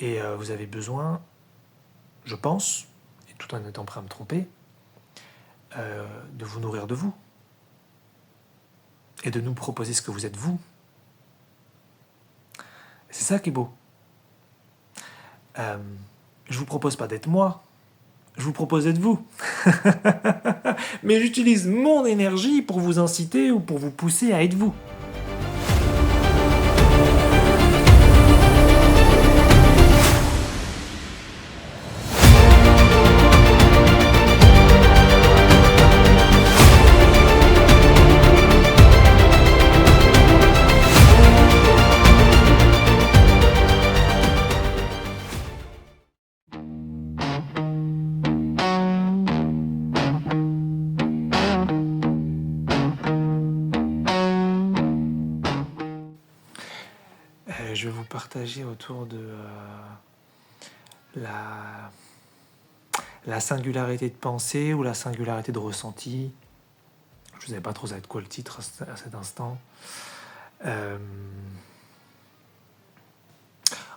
Et vous avez besoin, je pense, et tout en étant prêt à me tromper, de vous nourrir de vous. Et de nous proposer ce que vous êtes vous. C'est ça qui est beau. Je vous propose pas d'être moi, je vous propose d'être vous. Mais j'utilise mon énergie pour vous inciter ou pour vous pousser à être vous. Je vais vous partager autour de la singularité de pensée ou la singularité de ressenti. Je ne savais pas trop ça va être quoi le titre à cet instant.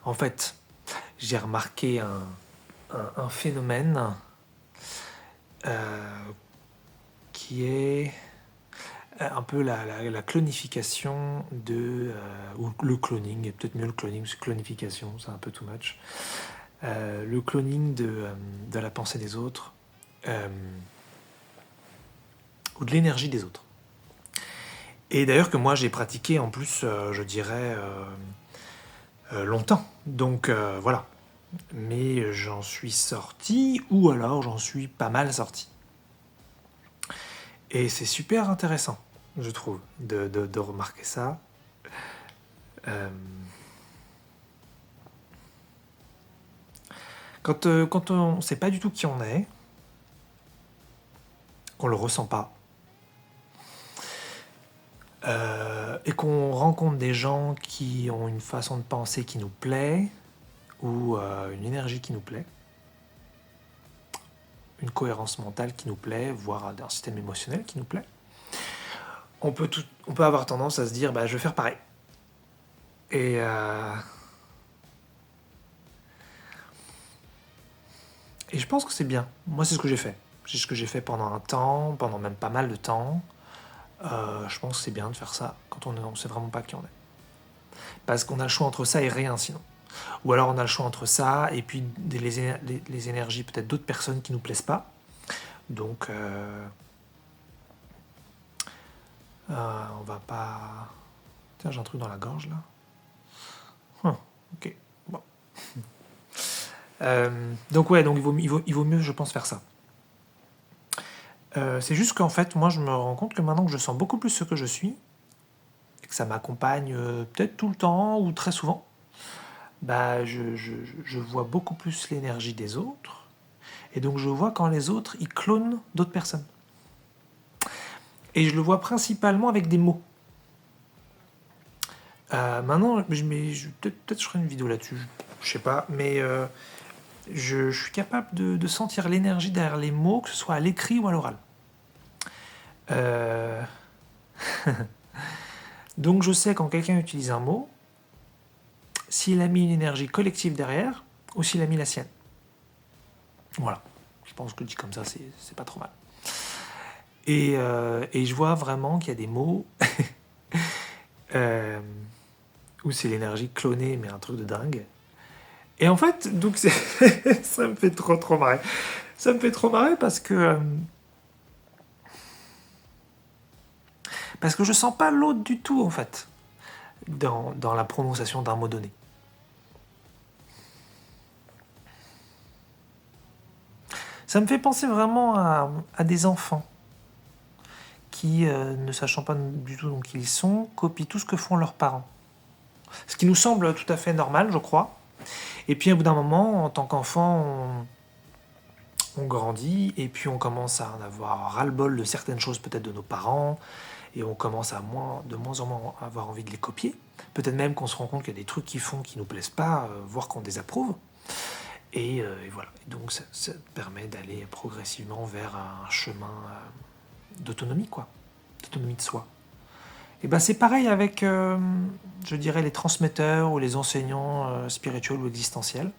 En fait, j'ai remarqué un phénomène qui est un peu la clonification ou le cloning, et peut-être mieux le cloning, parce que clonification, c'est un peu too much. Le cloning de la pensée des autres, ou de l'énergie des autres. Et d'ailleurs que moi j'ai pratiqué en plus, je dirais, longtemps. Donc voilà. Mais j'en suis sorti, ou alors j'en suis pas mal sorti. Et c'est super intéressant, je trouve, de remarquer ça. Quand on ne sait pas du tout qui on est, qu'on le ressent pas, et qu'on rencontre des gens qui ont une façon de penser qui nous plaît, ou une énergie qui nous plaît, une cohérence mentale qui nous plaît, voire un système émotionnel qui nous plaît, on peut avoir tendance à se dire je vais faire pareil. Et je pense que c'est bien. Moi, c'est ce que j'ai fait. C'est ce que j'ai fait pendant un temps, pendant même pas mal de temps. Je pense que c'est bien de faire ça quand on ne sait vraiment pas qui on est. Parce qu'on a le choix entre ça et rien sinon. Ou alors on a le choix entre ça et puis les énergies peut-être d'autres personnes qui ne nous plaisent pas. Donc on va pas... Tiens, j'ai un truc dans la gorge là. Ok, bon. Donc ouais, donc il vaut mieux, je pense, faire ça. C'est juste qu'en fait, moi, je me rends compte que maintenant que je sens beaucoup plus ce que je suis, et que ça m'accompagne peut-être tout le temps ou très souvent, je vois beaucoup plus l'énergie des autres. Et donc, je vois quand les autres, ils clonent d'autres personnes. Et je le vois principalement avec des mots. Maintenant, peut-être je ferai une vidéo là-dessus, je sais pas, mais je suis capable de sentir l'énergie derrière les mots, que ce soit à l'écrit ou à l'oral. Donc je sais quand quelqu'un utilise un mot, s'il a mis une énergie collective derrière, ou s'il a mis la sienne. Voilà. Je pense que dit comme ça, c'est pas trop mal. Et je vois vraiment qu'il y a des mots où c'est l'énergie clonée, mais un truc de dingue. Et en fait, donc ça me fait trop marrer. Ça me fait trop marrer parce que je sens pas l'autre du tout, en fait, dans la prononciation d'un mot donné. Ça me fait penser vraiment à des enfants qui, ne sachant pas du tout qui ils sont, copient tout ce que font leurs parents. Ce qui nous semble tout à fait normal, je crois. Et puis, au bout d'un moment, en tant qu'enfant, on grandit et puis on commence à en avoir ras-le-bol de certaines choses peut-être de nos parents et on commence de moins en moins avoir envie de les copier. Peut-être même qu'on se rend compte qu'il y a des trucs qu'ils font qui nous plaisent pas, voire qu'on désapprouve. Et voilà. Et donc ça permet d'aller progressivement vers un chemin d'autonomie, d'autonomie de soi. Et ben c'est pareil avec, je dirais, les transmetteurs ou les enseignants spirituels ou existentiels.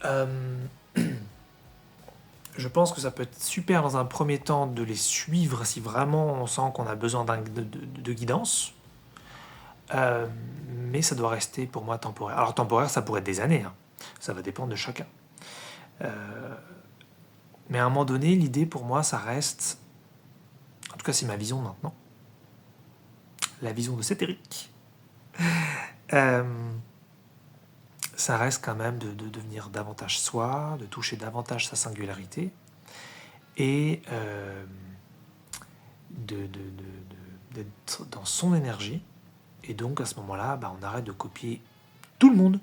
Euh, je pense que ça peut être super dans un premier temps de les suivre si vraiment on sent qu'on a besoin de guidance. Mais ça doit rester pour moi temporaire. Alors temporaire, ça pourrait être des années, hein. Ça va dépendre de chacun. Mais à un moment donné, l'idée pour moi, ça reste, en tout cas c'est ma vision maintenant, la vision de cet Eric, ça reste quand même de devenir davantage soi, de toucher davantage sa singularité et d'être dans son énergie. Et donc à ce moment-là, on arrête de copier tout le monde.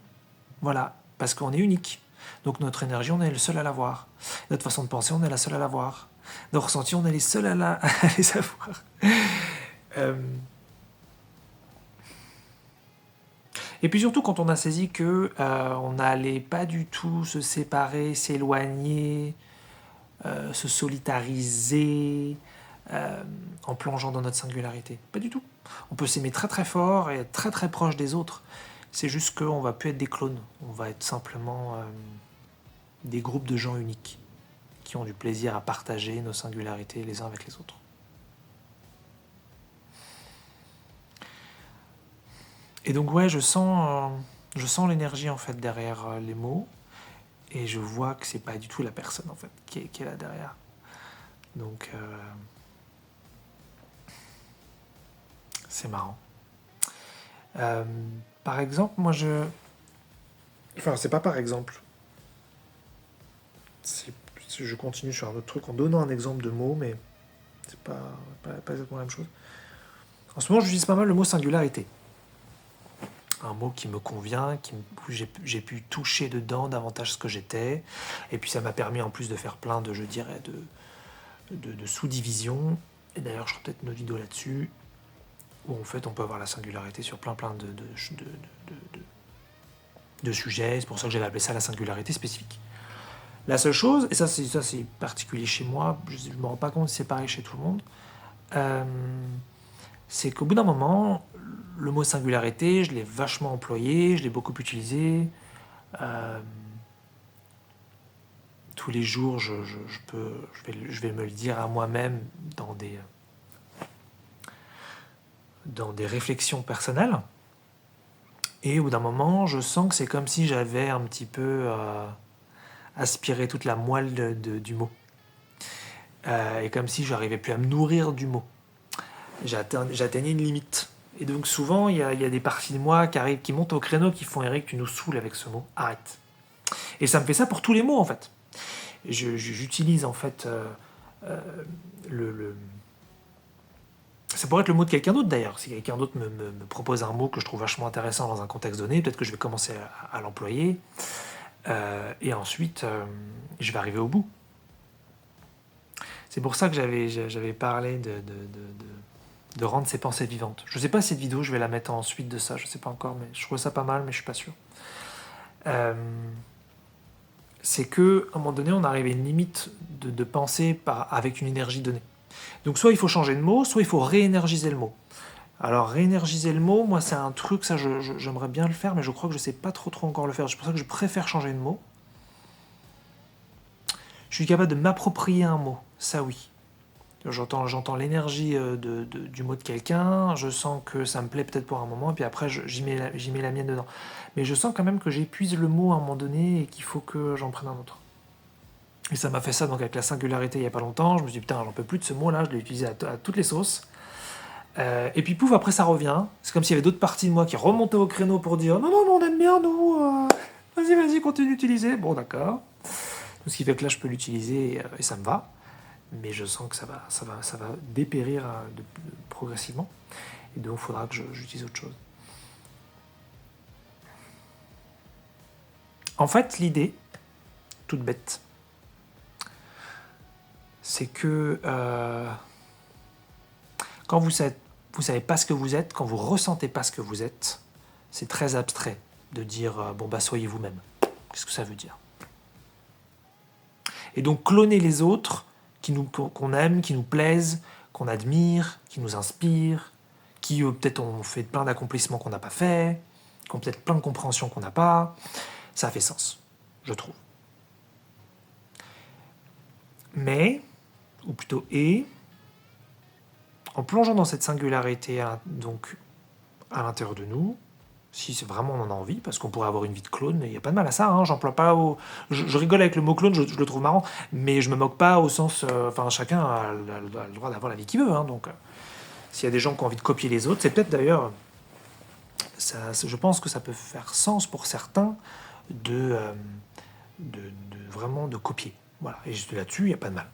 Voilà, parce qu'on est unique. Donc notre énergie, on est le seul à l'avoir. Notre façon de penser, on est la seule à l'avoir. Nos ressentis, on est les seuls à les avoir. Et puis surtout quand on a saisi que on n'allait pas du tout se séparer, s'éloigner, se solitariser en plongeant dans notre singularité. Pas du tout. On peut s'aimer très très fort et être très très proche des autres. C'est juste qu'on va plus être des clones. On va être simplement des groupes de gens uniques qui ont du plaisir à partager nos singularités les uns avec les autres. Et donc ouais, je sens l'énergie en fait derrière les mots et je vois que c'est pas du tout la personne en fait qui est là derrière. Donc c'est marrant. Par exemple, moi enfin c'est pas par exemple. Je continue sur un autre truc en donnant un exemple de mot, mais c'est pas exactement la même chose. En ce moment, j'utilise pas mal le mot singularité. Un mot qui me convient, où j'ai pu toucher dedans davantage ce que j'étais. Et puis ça m'a permis en plus de faire plein de, je dirais, de sous-divisions. Et d'ailleurs, je ferai peut-être une vidéo là-dessus, où en fait on peut avoir la singularité sur plein de sujets. C'est pour ça que j'avais appelé ça la singularité spécifique. La seule chose, et ça c'est particulier chez moi, je ne me rends pas compte si c'est pareil chez tout le monde, c'est qu'au bout d'un moment, le mot singularité, je l'ai vachement employé, je l'ai beaucoup utilisé. Tous les jours, je vais me le dire à moi-même dans des réflexions personnelles. Et au bout d'un moment, je sens que c'est comme si j'avais un petit peu aspiré toute la moelle du mot. Et comme si je n'arrivais plus à me nourrir du mot. J'atteignais une limite. Et donc souvent, il y a des parties de moi qui montent au créneau, qui font « Eric, tu nous saoules avec ce mot, arrête ». Et ça me fait ça pour tous les mots, en fait. J'utilise, en fait, ça pourrait être le mot de quelqu'un d'autre, d'ailleurs. Si quelqu'un d'autre me propose un mot que je trouve vachement intéressant dans un contexte donné, peut-être que je vais commencer à l'employer. Et ensuite, je vais arriver au bout. C'est pour ça que j'avais parlé de rendre ses pensées vivantes. Je ne sais pas si cette vidéo, je vais la mettre ensuite de ça, je ne sais pas encore, mais je trouve ça pas mal, mais je ne suis pas sûr. C'est qu'à un moment donné, on arrive à une limite de pensée avec une énergie donnée. Donc soit il faut changer de mot, soit il faut réénergiser le mot. Alors réénergiser le mot, moi c'est un truc, ça j'aimerais bien le faire, mais je crois que je ne sais pas trop encore le faire. C'est pour ça que je préfère changer de mot. Je suis capable de m'approprier un mot, ça oui. J'entends l'énergie du mot de quelqu'un, je sens que ça me plaît peut-être pour un moment, et puis après j'y mets la mienne dedans. Mais je sens quand même que j'épuise le mot à un moment donné et qu'il faut que j'en prenne un autre. Et ça m'a fait ça donc avec la singularité il n'y a pas longtemps, je me suis dit putain j'en peux plus de ce mot-là, je l'ai utilisé à toutes les sauces. Et puis pouf, après ça revient, c'est comme s'il y avait d'autres parties de moi qui remontaient au créneau pour dire non, on aime bien nous, vas-y, continue d'utiliser, bon d'accord. Ce qui fait que là je peux l'utiliser et ça me va. Mais je sens que ça va dépérir progressivement. Et donc, il faudra que j'utilise autre chose. En fait, l'idée, toute bête, c'est que quand vous savez pas ce que vous êtes, quand vous ressentez pas ce que vous êtes, c'est très abstrait de dire soyez vous-même. Qu'est-ce que ça veut dire? Et donc, cloner les autres, qu'on aime, qui nous plaisent, qu'on admire, qui nous inspirent, qui peut-être ont fait plein d'accomplissements qu'on n'a pas fait, qui ont peut-être plein de compréhensions qu'on n'a pas. Ça fait sens, je trouve. Mais, ou plutôt en plongeant dans cette singularité donc à l'intérieur de nous, si c'est vraiment on en a envie, parce qu'on pourrait avoir une vie de clone, il n'y a pas de mal à ça, hein, j'emploie pas je rigole avec le mot clone, je le trouve marrant, mais je me moque pas au sens... Enfin, chacun a le droit d'avoir la vie qu'il veut, hein, donc s'il y a des gens qui ont envie de copier les autres, c'est peut-être d'ailleurs... je pense que ça peut faire sens pour certains de vraiment de copier. Voilà, et là-dessus, il n'y a pas de mal.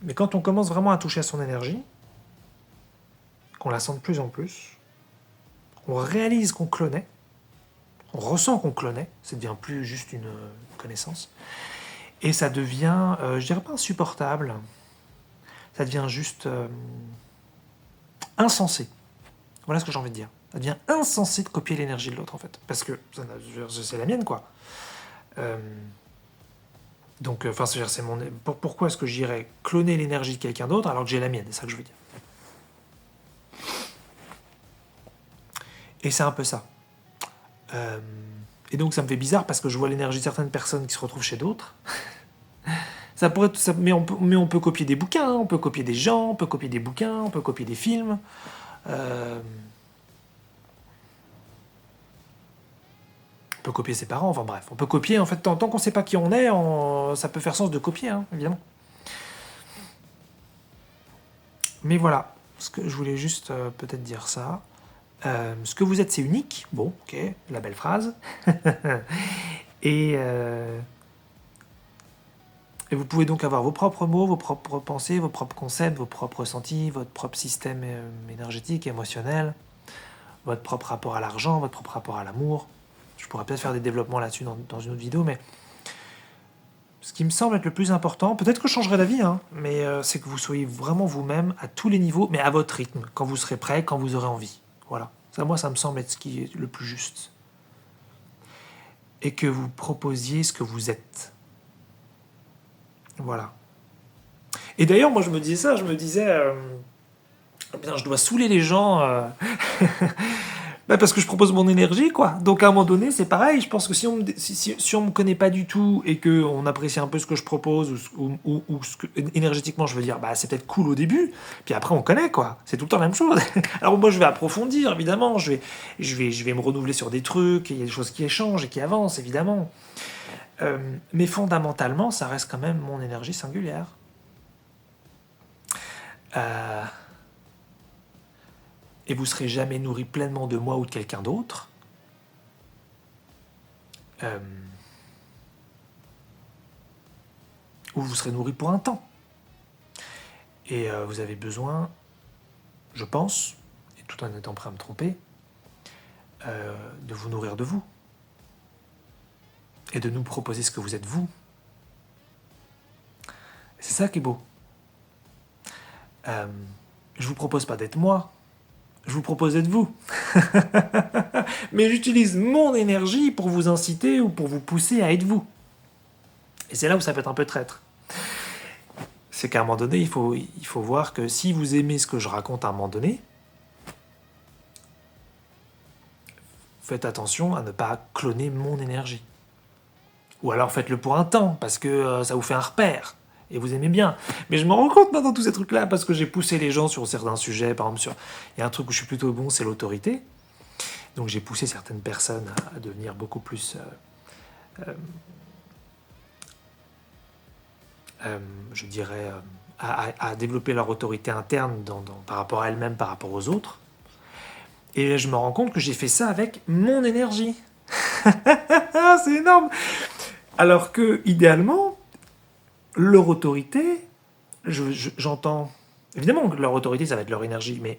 Mais quand on commence vraiment à toucher à son énergie, qu'on la sent de plus en plus, on réalise qu'on clonait, on ressent qu'on clonait, ça devient plus juste une connaissance, et ça devient, je dirais pas insupportable, ça devient juste insensé. Voilà ce que j'ai envie de dire. Ça devient insensé de copier l'énergie de l'autre, en fait, parce que c'est la mienne, quoi. Donc, enfin, c'est mon... Pourquoi est-ce que j'irais cloner l'énergie de quelqu'un d'autre alors que j'ai la mienne? C'est ça que je veux dire. Et c'est un peu ça. Et donc ça me fait bizarre parce que je vois l'énergie de certaines personnes qui se retrouvent chez d'autres. Ça pourrait, mais on peut copier des bouquins, on peut copier des gens, on peut copier des bouquins, on peut copier des films. On peut copier ses parents, enfin bref. On peut copier, en fait, tant qu'on ne sait pas qui on est, ça peut faire sens de copier, hein, évidemment. Mais voilà, ce que je voulais juste peut-être dire ça. Ce que vous êtes, c'est unique. Bon, ok, la belle phrase. Et vous pouvez donc avoir vos propres mots, vos propres pensées, vos propres concepts, vos propres ressentis, votre propre système énergétique, émotionnel, votre propre rapport à l'argent, votre propre rapport à l'amour. Je pourrais peut-être faire des développements là-dessus dans une autre vidéo, mais ce qui me semble être le plus important, peut-être que je changerai d'avis, hein, mais c'est que vous soyez vraiment vous-même à tous les niveaux, mais à votre rythme, quand vous serez prêt, quand vous aurez envie. Voilà. Ça, moi, ça me semble être ce qui est le plus juste. Et que vous proposiez ce que vous êtes. Voilà. Et d'ailleurs, moi, je me disais ça, je me disais... Putain, je dois saouler les gens... parce que je propose mon énergie, quoi. Donc, à un moment donné, c'est pareil. Je pense que si on me connaît pas du tout et qu'on apprécie un peu ce que je propose ou ce que, énergétiquement, je veux dire, c'est peut-être cool au début. Puis après, on connaît, quoi. C'est tout le temps la même chose. Alors, moi, je vais approfondir, évidemment. Je vais me renouveler sur des trucs. Il y a des choses qui échangent et qui avancent, évidemment. Mais fondamentalement, ça reste quand même mon énergie singulière. Et vous ne serez jamais nourri pleinement de moi ou de quelqu'un d'autre. Ou vous serez nourri pour un temps. Et vous avez besoin, je pense, et tout en étant prêt à me tromper, de vous nourrir de vous. Et de nous proposer ce que vous êtes vous. C'est ça qui est beau. Je vous propose pas d'être moi. Je vous propose d'être vous. Mais j'utilise mon énergie pour vous inciter ou pour vous pousser à être vous. Et c'est là où ça peut être un peu traître. C'est qu'à un moment donné, il faut voir que si vous aimez ce que je raconte à un moment donné, faites attention à ne pas cloner mon énergie. Ou alors faites-le pour un temps, parce que ça vous fait un repère. Et vous aimez bien. Mais je me rends compte maintenant tous ces trucs-là, parce que j'ai poussé les gens sur certains sujets. Par exemple, il y a un truc où je suis plutôt bon, c'est l'autorité. Donc j'ai poussé certaines personnes à devenir beaucoup plus... je dirais... à développer leur autorité interne par rapport à elles-mêmes, par rapport aux autres. Et je me rends compte que j'ai fait ça avec mon énergie. C'est énorme. Alors que, idéalement... leur autorité, j'entends... Évidemment que leur autorité, ça va être leur énergie, mais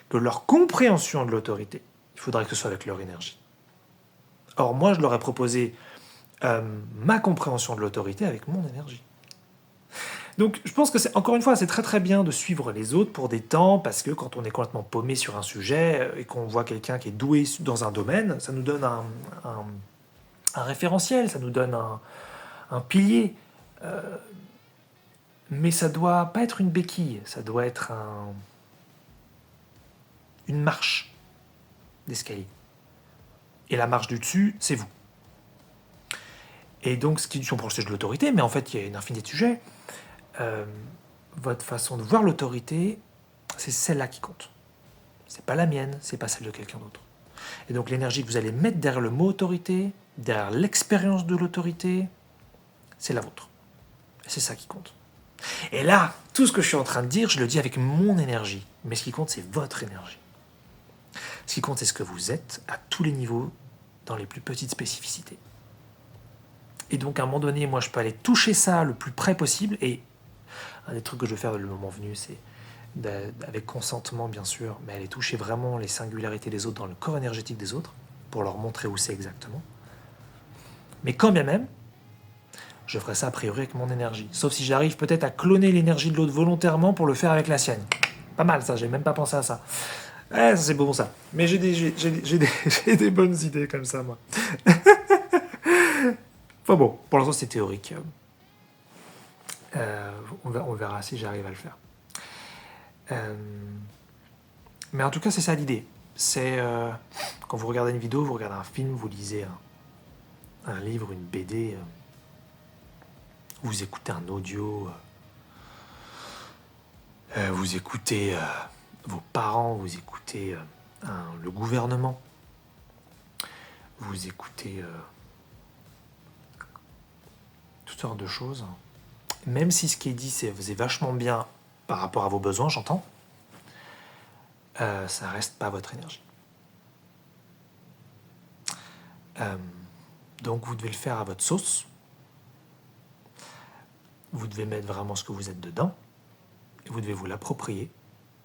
que leur compréhension de l'autorité, il faudrait que ce soit avec leur énergie. Or, moi, je leur ai proposé ma compréhension de l'autorité avec mon énergie. Donc, je pense que, encore une fois, c'est très très bien de suivre les autres pour des temps, parce que quand on est complètement paumé sur un sujet et qu'on voit quelqu'un qui est doué dans un domaine, ça nous donne un référentiel, ça nous donne un pilier. Mais ça doit pas être une béquille, ça doit être une marche d'escalier. Et la marche du dessus, c'est vous. Et donc, ce qui sont proches de l'autorité, mais en fait, il y a une infinité de sujets. Votre façon de voir l'autorité, c'est celle-là qui compte. C'est pas la mienne, c'est pas celle de quelqu'un d'autre. Et donc, l'énergie que vous allez mettre derrière le mot autorité, derrière l'expérience de l'autorité, c'est la vôtre. Et c'est ça qui compte. Et là, tout ce que je suis en train de dire, je le dis avec mon énergie. Mais ce qui compte, c'est votre énergie. Ce qui compte, c'est ce que vous êtes à tous les niveaux, dans les plus petites spécificités. Et donc, à un moment donné, moi, je peux aller toucher ça le plus près possible. Et un des trucs que je vais faire le moment venu, c'est, avec consentement, bien sûr, mais aller toucher vraiment les singularités des autres dans le corps énergétique des autres, pour leur montrer où c'est exactement. Mais quand bien même, je ferai ça a priori avec mon énergie. Sauf si j'arrive peut-être à cloner l'énergie de l'autre volontairement pour le faire avec la sienne. Pas mal ça, j'ai même pas pensé à ça. Ça c'est bon ça. Mais j'ai des bonnes idées comme ça, moi. Enfin bon, pour l'instant c'est théorique. On verra si j'arrive à le faire. Mais en tout cas, c'est ça l'idée. C'est quand vous regardez une vidéo, vous regardez un film, vous lisez un livre, une BD, vous écoutez un audio, vous écoutez vos parents, vous écoutez le gouvernement, vous écoutez toutes sortes de choses. Même si ce qui est dit, c'est vachement bien par rapport à vos besoins, j'entends, ça reste pas votre énergie. Donc vous devez le faire à votre sauce. Vous devez mettre vraiment ce que vous êtes dedans. Et vous devez vous l'approprier.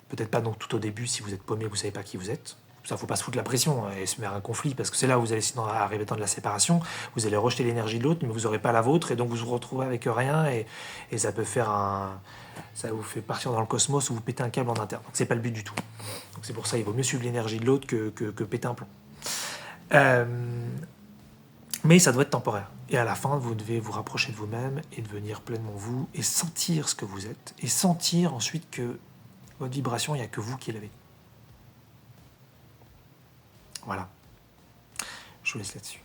Peut-être pas donc tout au début si vous êtes paumé, vous ne savez pas qui vous êtes. Ça, faut pas se foutre la pression et se mettre un conflit, parce que c'est là où vous allez sinon arriver dans de la séparation. Vous allez rejeter l'énergie de l'autre, mais vous n'aurez pas la vôtre, et donc vous vous retrouvez avec rien, et ça peut faire ça vous fait partir dans le cosmos où vous pétez un câble en interne. Donc c'est pas le but du tout. Donc c'est pour ça il vaut mieux suivre l'énergie de l'autre que péter un plomb. Mais ça doit être temporaire. Et à la fin, vous devez vous rapprocher de vous-même et devenir pleinement vous, et sentir ce que vous êtes, et sentir ensuite que votre vibration, il n'y a que vous qui l'avez. Voilà. Je vous laisse là-dessus.